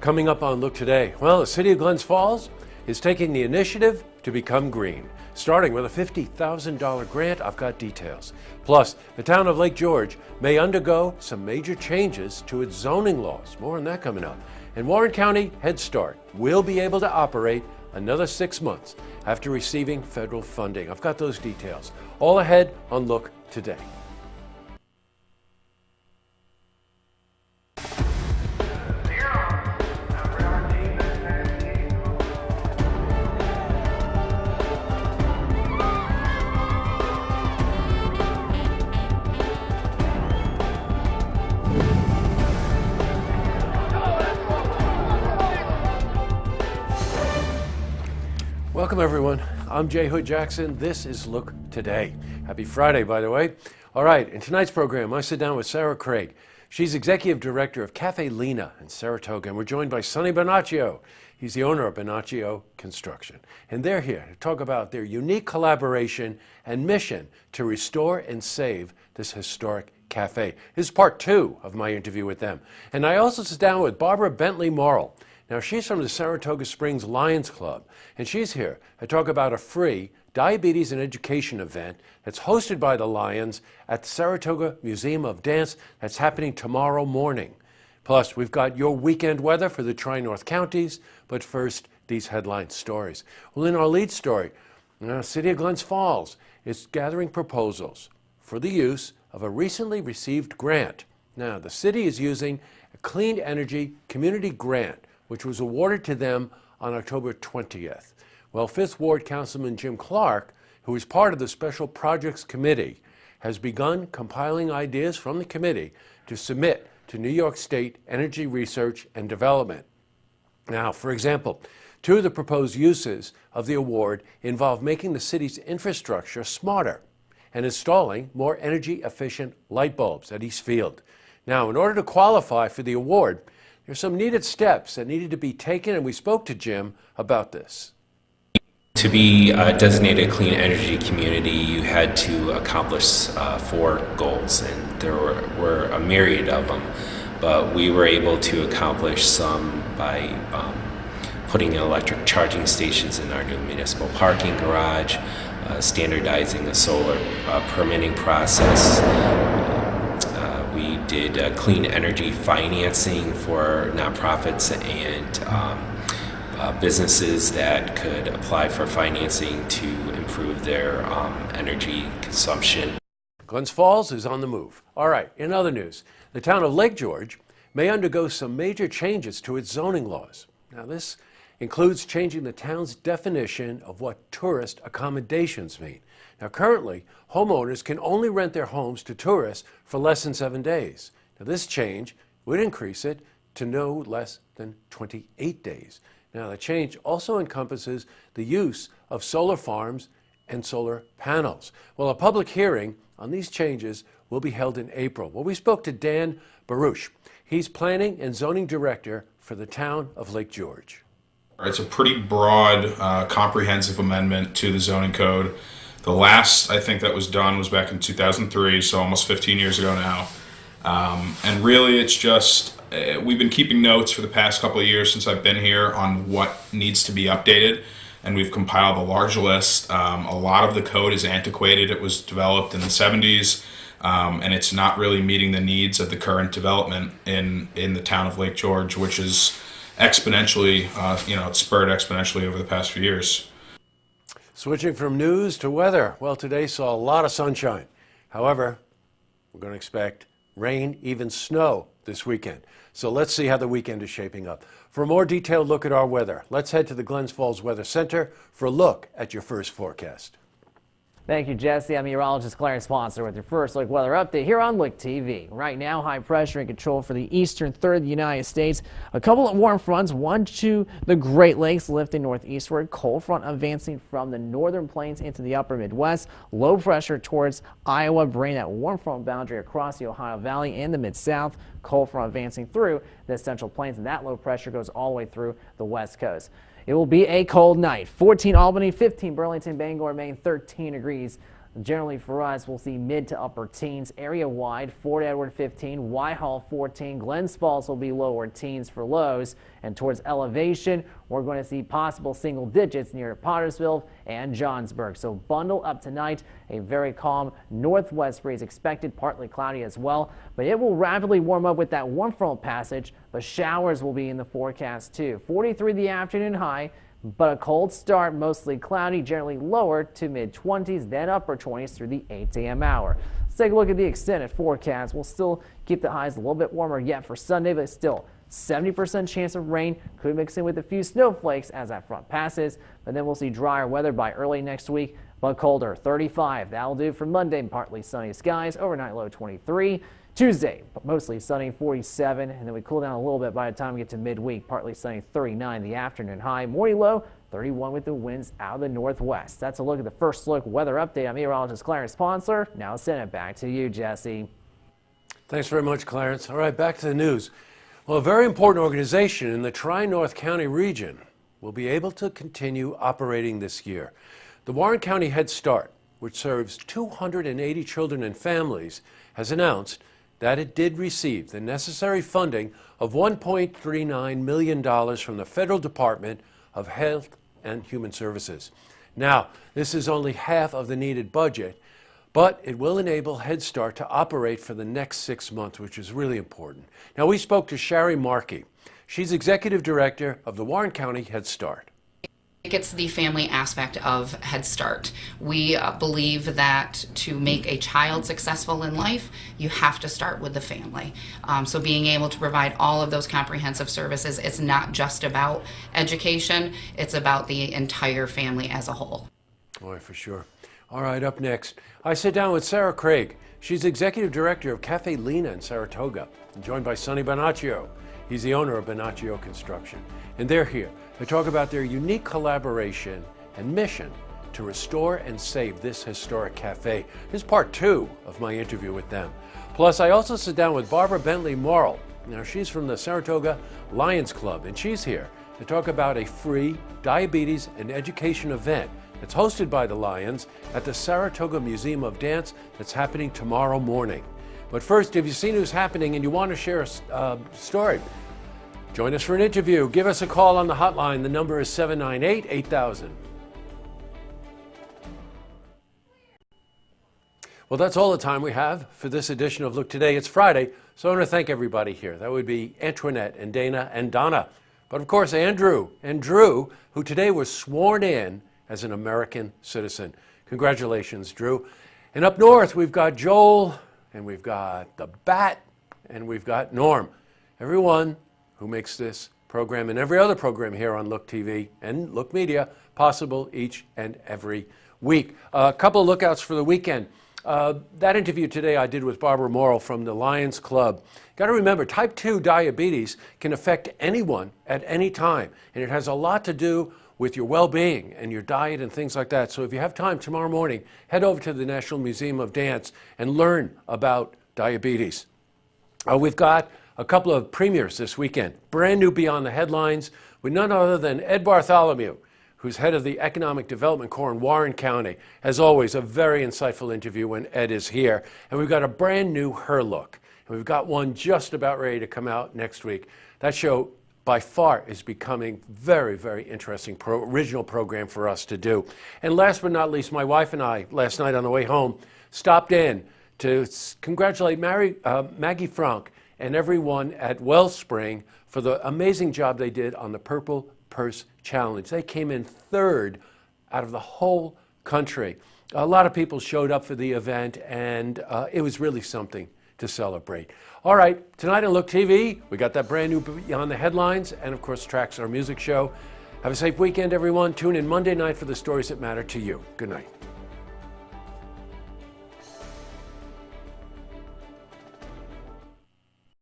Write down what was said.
Coming up on Look Today, well, the City of Glens Falls is taking the initiative to become green. Starting with a $50,000 grant, I've got details. Plus, the town of Lake George may undergo some major changes to its zoning laws. More on that coming up. And Warren County Head Start will be able to operate another 6 months after receiving federal funding. I've got those details. All ahead on Look Today. Welcome everyone. I'm Jay Hood Jackson. This is Look Today. Happy Friday, by the way. All right, in tonight's program, I sit down with Sarah Craig. She's Executive Director of Cafe Lena in Saratoga, and we're joined by Sonny Bonaccio. He's the owner of Bonaccio Construction. And they're here to talk about their unique collaboration and mission to restore and save this historic cafe. This is part 2 of my interview with them. And I also sit down with Barbara Bentley Morrill. Now, she's from the Saratoga Springs Lions Club, and she's here to talk about a free diabetes and education event that's hosted by the Lions at the Saratoga Museum of Dance that's happening tomorrow morning. Plus, we've got your weekend weather for the Tri-North counties, but first, these headline stories. Well, in our lead story, City of Glens Falls is gathering proposals for the use of a recently received grant. Now, the city is using a Clean Energy Community Grant, which was awarded to them on October 20th. Well, 5th Ward Councilman Jim Clark, who is part of the Special Projects Committee, has begun compiling ideas from the committee to submit to New York State Energy Research and Development. Now, for example, 2 of the proposed uses of the award involve making the city's infrastructure smarter and installing more energy-efficient light bulbs at East Field. Now, in order to qualify for the award, there's some needed steps that needed to be taken, and we spoke to Jim about this. To be a designated clean energy community, you had to accomplish 4 goals, and there were a myriad of them. But we were able to accomplish some by putting in electric charging stations in our new municipal parking garage, standardizing the solar permitting process. We did clean energy financing for nonprofits and businesses that could apply for financing to improve their energy consumption. Glens Falls is on the move. All right, in other news, the town of Lake George may undergo some major changes to its zoning laws. Now, this includes changing the town's definition of what tourist accommodations mean. Now, currently, homeowners can only rent their homes to tourists for less than 7 days. Now, this change would increase it to no less than 28 days. Now, the change also encompasses the use of solar farms and solar panels. Well, a public hearing on these changes will be held in April. Well, we spoke to Dan Baruch. He's Planning and Zoning Director for the town of Lake George. It's a pretty broad, comprehensive amendment to the zoning code. The last, I think, that was done was back in 2003, so almost 15 years ago now. And really, it's just, we've been keeping notes for the past couple of years since I've been here on what needs to be updated, and we've compiled a large list. A lot of the code is antiquated. It was developed in the 70s, and it's not really meeting the needs of the current development in the town of Lake George, which is exponentially, it's spurred exponentially over the past few years. Switching from news to weather. Well, today saw a lot of sunshine. However, we're going to expect rain, even snow this weekend. So let's see how the weekend is shaping up. For a more detailed look at our weather, let's head to the Glens Falls Weather Center for a look at your first forecast. Thank you, Jesse. I'm meteorologist Clarence Sponsor with your first look weather update here on Look TV. Right now, high pressure in control for the eastern third of the United States. A couple of warm fronts, one to the Great Lakes, lifting northeastward. Cold front advancing from the northern plains into the upper Midwest. Low pressure towards Iowa, bringing that warm front boundary across the Ohio Valley and the Mid-South. Cold front advancing through the central plains, and that low pressure goes all the way through the west coast. It will be a cold night. 14 Albany, 15 Burlington, Bangor, Maine, 13 degrees Generally for us, we'll see mid to upper teens area-wide. Fort Edward 15, Whitehall 14, Glens Falls will be lower teens for lows. And towards elevation, we're going to see possible single digits near Pottersville and Johnsburg. So bundle up tonight. A very calm northwest breeze expected, partly cloudy as well. But it will rapidly warm up with that warm front passage. But showers will be in the forecast too. 43 the afternoon high. But a cold start, mostly cloudy, generally lower to mid-20s, then upper 20s through the 8 a.m. hour. Let's take a look at the extended forecast. We'll still keep the highs a little bit warmer yet for Sunday, but still 70% chance of rain. Could mix in with a few snowflakes as that front passes, but then we'll see drier weather by early next week, but colder. 35. That'll do for Monday. Partly sunny skies. Overnight low 23. Tuesday, mostly sunny, 47, and then we cool down a little bit by the time we get to midweek. Partly sunny, 39 the afternoon high. Morning low, 31 with the winds out of the northwest. That's a look at the first look weather update. I'm meteorologist Clarence Sponsor. Now I'll send it back to you, Jesse. Thanks very much, Clarence. All right, back to the news. Well, a very important organization in the Tri-North County region will be able to continue operating this year. The Warren County Head Start, which serves 280 children and families, has announced that it did receive the necessary funding of $1.39 million from the Federal Department of Health and Human Services. Now, this is only half of the needed budget, but it will enable Head Start to operate for the next 6 months, which is really important. Now, we spoke to Shari Markey. She's Executive Director of the Warren County Head Start. It's the family aspect of Head Start. We believe that to make a child successful in life, you have to start with the family. So being able to provide all of those comprehensive services, it's not just about education, it's about the entire family as a whole. Boy, for sure. All right, up next, I sit down with Sarah Craig. She's Executive Director of Cafe Lena in Saratoga, and joined by Sonny Bonaccio. He's the owner of Bonaccio Construction, and they're here to talk about their unique collaboration and mission to restore and save this historic cafe. This is part 2 of my interview with them. Plus, I also sit down with Barbara Bentley Morrill. Now, she's from the Saratoga Lions Club, and she's here to talk about a free diabetes and education event that's hosted by the Lions at the Saratoga Museum of Dance that's happening tomorrow morning. But first, if you've seen who's happening and you want to share a story, join us for an interview. Give us a call on the hotline. The number is 798-8000. Well, that's all the time we have for this edition of Look Today. It's Friday, so I want to thank everybody here. That would be Antoinette and Dana and Donna. But of course, Andrew and Drew, who today was sworn in as an American citizen. Congratulations, Drew. And up north, we've got Joel, and we've got the Bat, and we've got Norm. Everyone who makes this program and every other program here on Look TV and Look Media possible each and every week. A couple of lookouts for the weekend. That interview today I did with Barbara Morrill from the Lions Club. Got to remember, type 2 diabetes can affect anyone at any time, and it has a lot to do with your well-being and your diet and things like that. So if you have time tomorrow morning, head over to the National Museum of Dance and learn about diabetes. We've got a couple of premieres this weekend. Brand new Beyond the Headlines with none other than Ed Bartholomew, who's head of the Economic Development Corps in Warren County. As always, a very insightful interview when Ed is here. And we've got a brand new Her Look. And we've got one just about ready to come out next week. That show by far is becoming very, very interesting original program for us to do. And last but not least, my wife and I, last night on the way home, stopped in to congratulate Maggie Frank and everyone at Wellspring for the amazing job they did on the Purple Purse Challenge. They came in 3rd out of the whole country. A lot of people showed up for the event, and it was really something to celebrate. All right, tonight on Look TV, we got that brand new Beyond the Headlines, and of course, Tracks Our Music Show. Have a safe weekend, everyone. Tune in Monday night for the stories that matter to you. Good night.